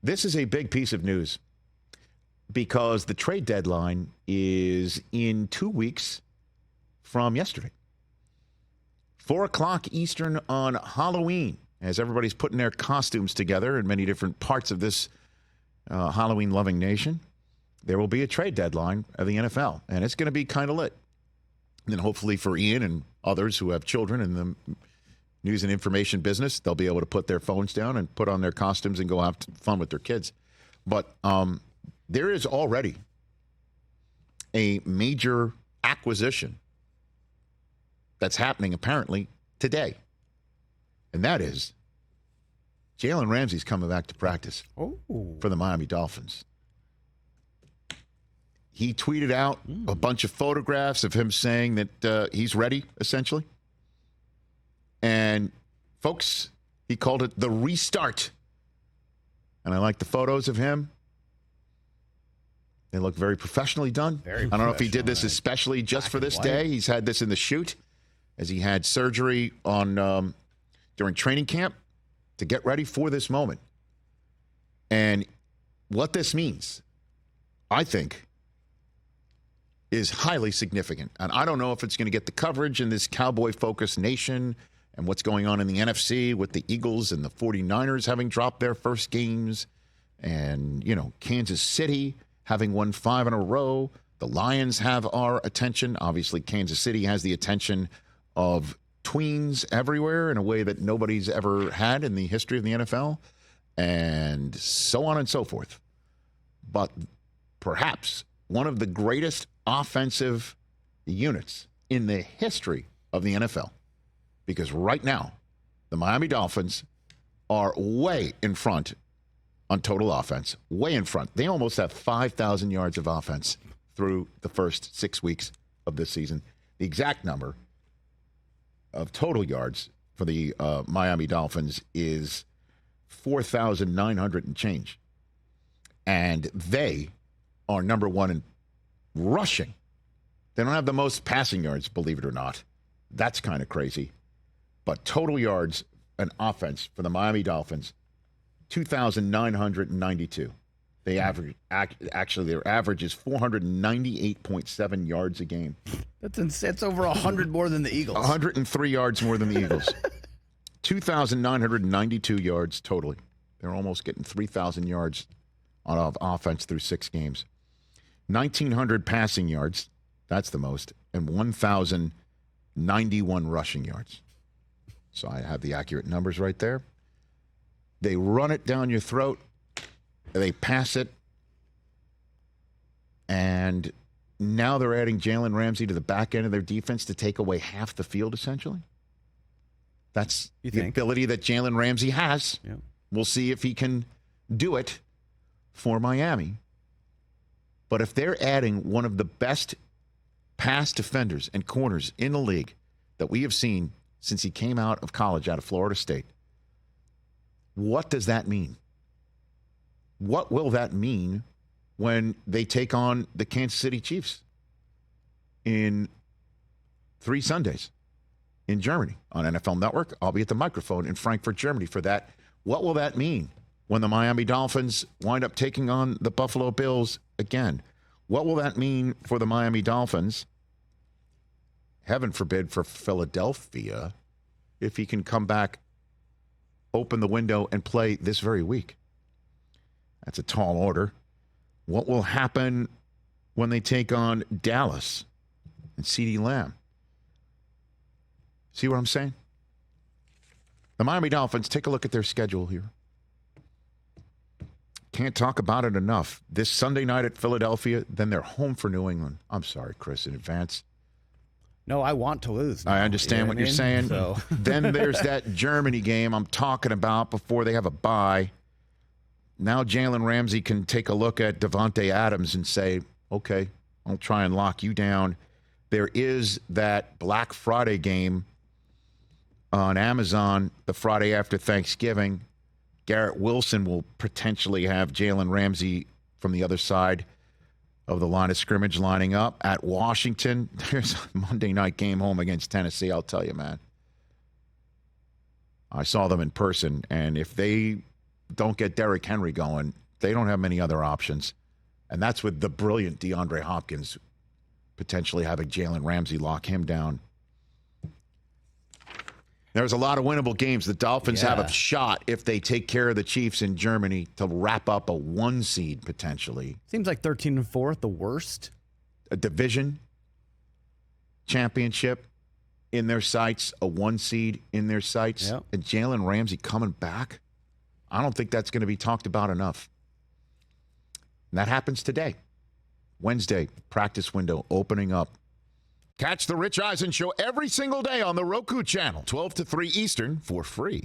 This is a big piece of news because the trade deadline is in 2 weeks from yesterday. 4 o'clock Eastern on Halloween, as everybody's putting their costumes together in many different parts of this Halloween-loving nation. There will be a trade deadline of the NFL, and it's going to be kind of lit. And then hopefully for Ian and others who have children in the news and information business, they'll be able to put their phones down and put on their costumes and go have fun with their kids. But there is already a major acquisition that's happening apparently today. And that is Jalen Ramsey's coming back to practice for the Miami Dolphins. He tweeted out a bunch of photographs of him saying that he's ready, essentially. And, folks, he called it the restart. And I like the photos of him. They look very professionally done. I don't know if he did this especially just for this day. He's had this in the shoot as he had surgery on during training camp to get ready for this moment. And what this means, I think, is highly significant. And I don't know if it's going to get the coverage in this cowboy-focused nation and what's going on in the NFC with the Eagles and the 49ers having dropped their first games and, you know, Kansas City having won 5 in a row. The Lions have our attention. Obviously, Kansas City has the attention of tweens everywhere in a way that nobody's ever had in the history of the NFL, and so on and so forth. But perhaps one of the greatest offensive units in the history of the NFL, because right now the Miami Dolphins are way in front on total offense, way in front. They almost have 5,000 yards of offense through the first 6 weeks of this season. The exact number of total yards for the Miami Dolphins is 4,900 and change. And they are number one in rushing. They don't have the most passing yards, believe it or not. That's kind of crazy. But total yards and offense for the Miami Dolphins, 2,992. They average, actually, their average is 498.7 yards a game. That's over 100 more than the Eagles. 103 yards more than the Eagles. 2,992 yards totally. They're almost getting 3,000 yards on offense through 6 games. 1,900 passing yards. That's the most. And 1,091 rushing yards. So I have the accurate numbers right there. They run it down your throat. They pass it. And now they're adding Jalen Ramsey to the back end of their defense to take away half the field, essentially. That's the ability that Jalen Ramsey has. Yeah. We'll see if he can do it for Miami. But if they're adding one of the best pass defenders and corners in the league that we have seen since he came out of college out of Florida State, what does that mean? What will that mean when they take on the Kansas City Chiefs in 3 Sundays in Germany on NFL Network? I'll be at the microphone in Frankfurt, Germany for that. What will that mean when the Miami Dolphins wind up taking on the Buffalo Bills again? What will that mean for the Miami Dolphins? Heaven forbid for Philadelphia, if he can come back, open the window, and play this very week. That's a tall order. What will happen when they take on Dallas and CeeDee Lamb? See what I'm saying? The Miami Dolphins, take a look at their schedule here. Can't talk about it enough. This Sunday night at Philadelphia, then they're home for New England. I'm sorry, Chris, in advance. No, I want to lose now. I understand what you're saying. So. Then there's that Germany game I'm talking about before they have a bye. Now Jalen Ramsey can take a look at Devontae Adams and say, okay, I'll try and lock you down. There is that Black Friday game on Amazon the Friday after Thanksgiving. Garrett Wilson will potentially have Jalen Ramsey from the other side of the line of scrimmage lining up at Washington. There's a Monday night game home against Tennessee, I'll tell you, man. I saw them in person, and if they don't get Derrick Henry going, they don't have many other options. And that's with the brilliant DeAndre Hopkins potentially having Jalen Ramsey lock him down. There's a lot of winnable games. The Dolphins have a shot if they take care of the Chiefs in Germany to wrap up a 1 seed potentially. Seems like 13-4, the worst. A division championship in their sights, a 1 seed in their sights, and Jalen Ramsey coming back. I don't think that's going to be talked about enough. And that happens today. Wednesday, practice window opening up. Catch the Rich Eisen Show every single day on the Roku channel, 12 to 3 Eastern, for free.